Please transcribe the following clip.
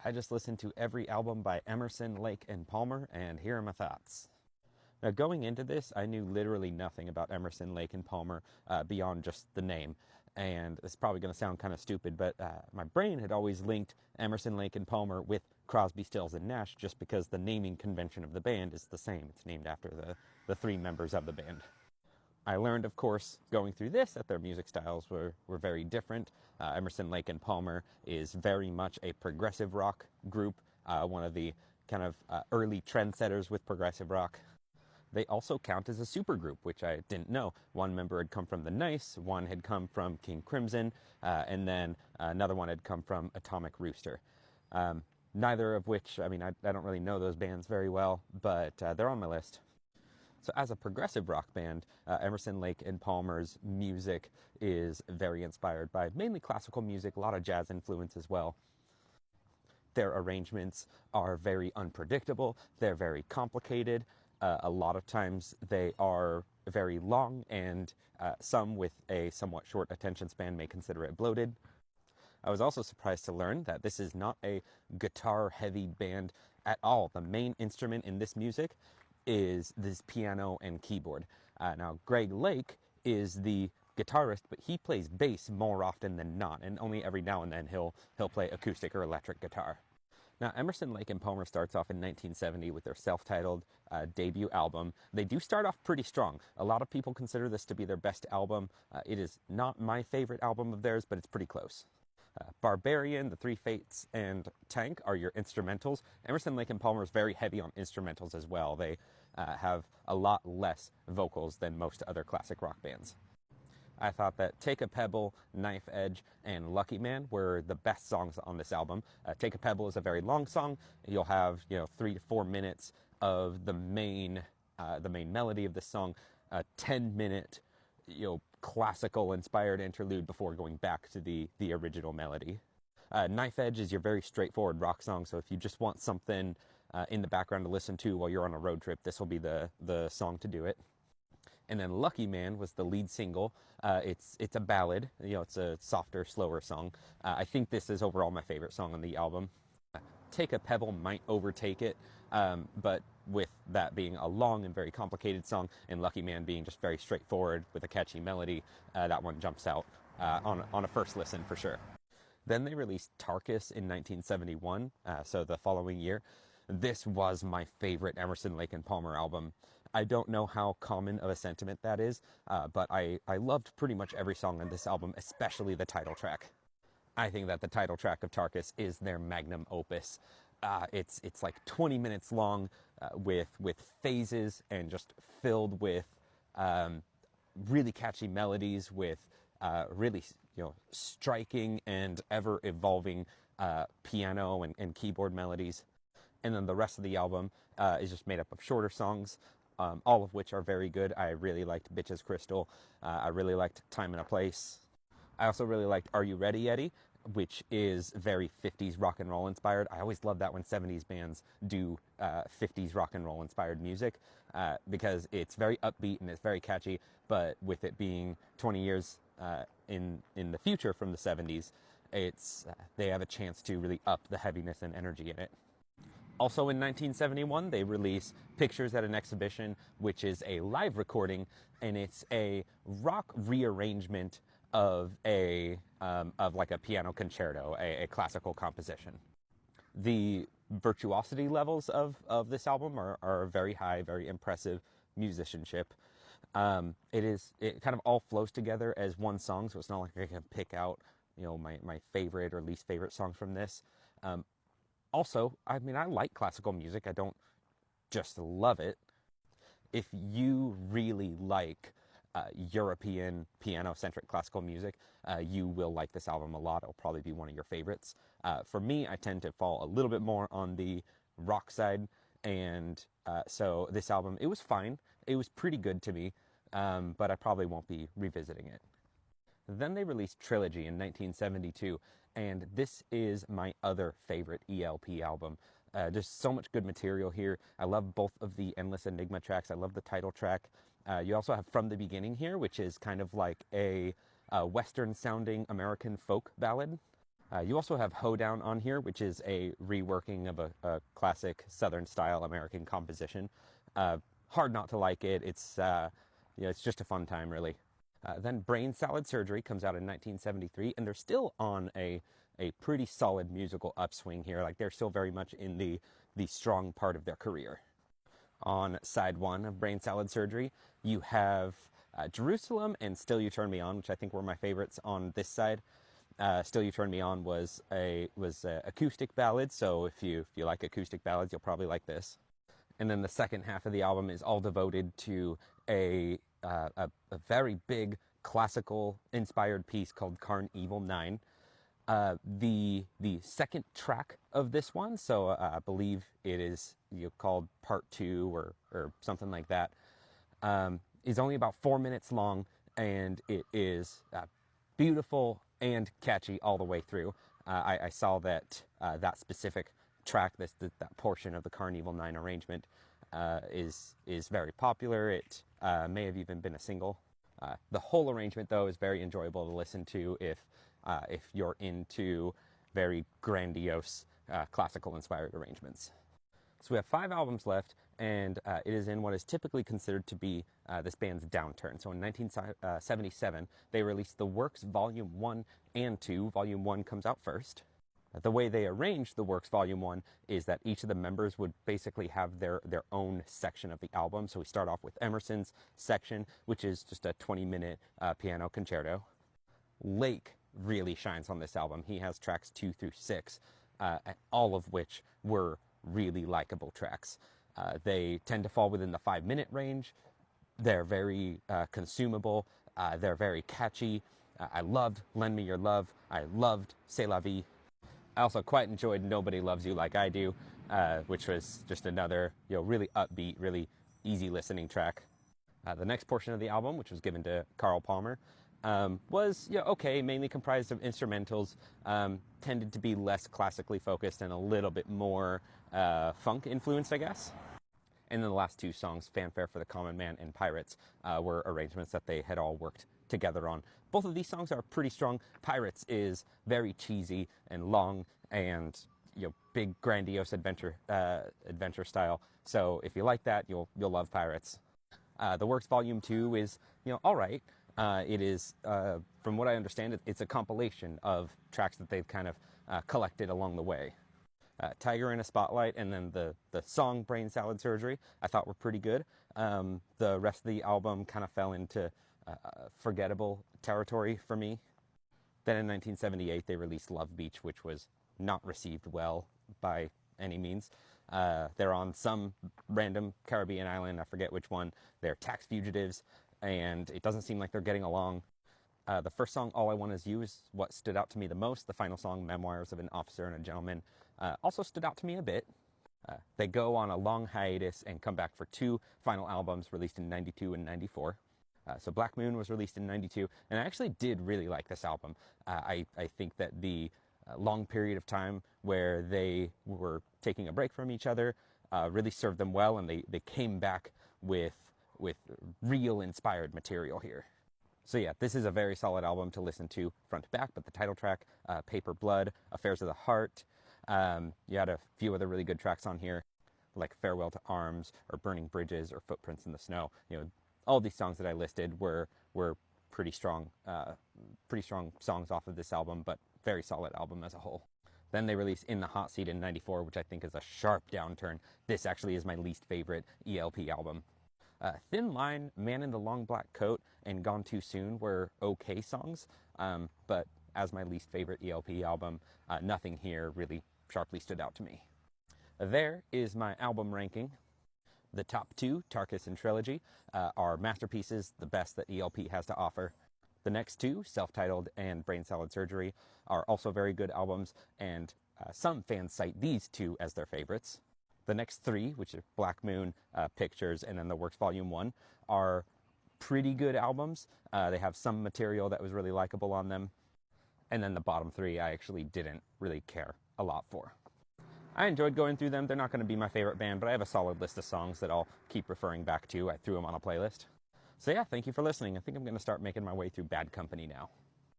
I just listened to every album by Emerson, Lake, and Palmer, and here are my thoughts. Now, going into this, I knew literally nothing about Emerson, Lake, and Palmer beyond just the name. And it's probably going to sound kind of stupid, but my brain had always linked Emerson, Lake, and Palmer with Crosby, Stills, and Nash just because the naming convention of the band is the same. It's named after the three members of the band. I learned, of course, going through this, that their music styles were very different. Emerson, Lake, and Palmer is very much a progressive rock group, one of the kind of early trendsetters with progressive rock. They also count as a supergroup, which I didn't know. One member had come from The Nice, one had come from King Crimson, and then another one had come from Atomic Rooster. Neither of which, I mean, I don't really know those bands very well, but they're on my list. So as a progressive rock band, Emerson, Lake, and Palmer's music is very inspired by mainly classical music, a lot of jazz influence as well. Their arrangements are very unpredictable, they're very complicated. A lot of times they are very long, and some with a somewhat short attention span may consider it bloated. I was also surprised to learn that this is not a guitar-heavy band at all. The main instrument in this music is this piano and keyboard. Now, Greg Lake is the guitarist, but he plays bass more often than not, and only every now and then he'll play acoustic or electric guitar. Now, Emerson, Lake, and Palmer starts off in 1970 with their self-titled debut album. They do start off pretty strong. A lot of people consider this to be their best album. It is not my favorite album of theirs, but it's pretty close. Barbarian, The Three Fates, and Tank are your instrumentals. Emerson, Lake, and Palmer is very heavy on instrumentals as well. They have a lot less vocals than most other classic rock bands. I thought that Take a Pebble, Knife Edge, and Lucky Man were the best songs on this album. Take a Pebble is a very long song. You'll have 3 to 4 minutes of the main melody of the song, a 10-minute classical inspired interlude before going back to the original melody. Knife Edge is your very straightforward rock song, so if you just want something in the background to listen to while you're on a road trip, this will be the song to do it. And then Lucky Man was the lead single. It's a ballad, it's a softer, slower song. I think this is overall my favorite song on the album. Take a Pebble might overtake it, but with that being a long and very complicated song, and Lucky Man being just very straightforward with a catchy melody, that one jumps out on a first listen for sure. Then they released Tarkus in 1971, so the following year. This was my favorite Emerson, Lake, and Palmer album. I don't know how common of a sentiment that is, but I loved pretty much every song on this album, especially the title track. I think that the title track of Tarkus is their magnum opus. It's like 20 minutes long, with phases and just filled with really catchy melodies, with really striking and ever evolving piano and keyboard melodies. And then the rest of the album is just made up of shorter songs, all of which are very good. I really liked Bitches Crystal. I really liked Time and a Place. I also really liked Are You Ready, Eddie, which is very 50s rock and roll inspired. I always love that when 70s bands do 50s rock and roll inspired music, because it's very upbeat and it's very catchy, but with it being 20 years in the future from the 70s, they have a chance to really up the heaviness and energy in it. Also in 1971, they released Pictures at an Exhibition, which is a live recording, and it's a rock rearrangement of like a piano concerto, a classical composition. The virtuosity levels of this album are very high, very impressive musicianship. It kind of all flows together as one song, so it's not like I can pick out my favorite or least favorite songs from this. Also, I mean, I like classical music. I don't just love it. If you really like European piano-centric classical music, you will like this album a lot. It'll probably be one of your favorites. For me, I tend to fall a little bit more on the rock side, and so this album, it was fine. It was pretty good to me, but I probably won't be revisiting it. Then they released Trilogy in 1972, and this is my other favorite ELP album. There's so much good material here. I love both of the Endless Enigma tracks. I love the title track. You also have From the Beginning here, which is kind of like a Western-sounding American folk ballad. You also have Hoedown on here, which is a reworking of a classic Southern-style American composition. Hard not to like it. It's just a fun time, really. Then Brain Salad Surgery comes out in 1973, and they're still on a pretty solid musical upswing here. Like, they're still very much in the strong part of their career. On side one of Brain Salad Surgery, you have Jerusalem and Still You Turn Me On, which I think were my favorites on this side. Still You Turn Me On was a acoustic ballad, so if you like acoustic ballads, you'll probably like this. And then the second half of the album is all devoted to a very big classical inspired piece called Carnival 9. The second track of this one, so I believe it is called Part 2 or something like that, is only about 4 minutes long, and it is beautiful and catchy all the way through. I saw that that specific track, that portion of the Carnival 9 arrangement, is very popular. It may have even been a single. The whole arrangement, though, is very enjoyable to listen to if you're into very grandiose classical-inspired arrangements. So we have 5 albums left, and it is in what is typically considered to be this band's downturn. So in 1977, they released The Works Volume 1 and 2. Volume 1 comes out first. The way they arranged The Works Volume 1 is that each of the members would basically have their own section of the album. So we start off with Emerson's section, which is just a 20-minute piano concerto. Lake really shines on this album. He has tracks 2 through 6, all of which were really likable tracks. They tend to fall within the 5-minute range. They're very consumable. They're very catchy. I loved Lend Me Your Love. I loved C'est La Vie. I also quite enjoyed Nobody Loves You Like I Do, which was just another really upbeat, really easy listening track. The next portion of the album, which was given to Carl Palmer, was okay, mainly comprised of instrumentals, tended to be less classically focused and a little bit more funk influenced, I guess. And then the last 2 songs, Fanfare for the Common Man and Pirates, were arrangements that they had all worked together on. Both of these songs are pretty strong. Pirates is very cheesy and long and big grandiose adventure style. So if you like that, you'll love Pirates. The Works Volume 2 is all right. It is, from what I understand, it's a compilation of tracks that they've kind of collected along the way. Tiger in a Spotlight and then the song Brain Salad Surgery I thought were pretty good. The rest of the album kind of fell into forgettable territory for me. Then in 1978 they released Love Beach, which was not received well by any means. They're on some random Caribbean island, I forget which one. They're tax fugitives, and it doesn't seem like they're getting along. The first song, All I Want Is You, is what stood out to me the most. The final song, Memoirs of an Officer and a Gentleman, also stood out to me a bit. They go on a long hiatus and come back for 2 final albums released in 92 and 94. So Black Moon was released in 92, and I actually did really like this album. I think that the long period of time where they were taking a break from each other really served them well, and they came back with real inspired material here. So yeah, this is a very solid album to listen to front to back, but the title track, Paper Blood, Affairs of the Heart, you had a few other really good tracks on here, like Farewell to Arms, or Burning Bridges, or Footprints in the Snow. All these songs that I listed were pretty strong songs off of this album, but very solid album as a whole. Then they released In the Hot Seat in 94, which I think is a sharp downturn. This actually is my least favorite ELP album. Thin Line, Man in the Long Black Coat, and Gone Too Soon were okay songs, but as my least favorite ELP album, nothing here really sharply stood out to me. There is my album ranking. The top 2, Tarkus and Trilogy, are masterpieces, the best that ELP has to offer. The next 2, Self-Titled and Brain Salad Surgery, are also very good albums, and some fans cite these 2 as their favorites. The next 3, which are Black Moon, Pictures, and then The Works Volume 1, are pretty good albums. They have some material that was really likable on them. And then the bottom 3 I actually didn't really care a lot for. I enjoyed going through them. They're not going to be my favorite band, but I have a solid list of songs that I'll keep referring back to. I threw them on a playlist. So yeah, thank you for listening. I think I'm going to start making my way through Bad Company now.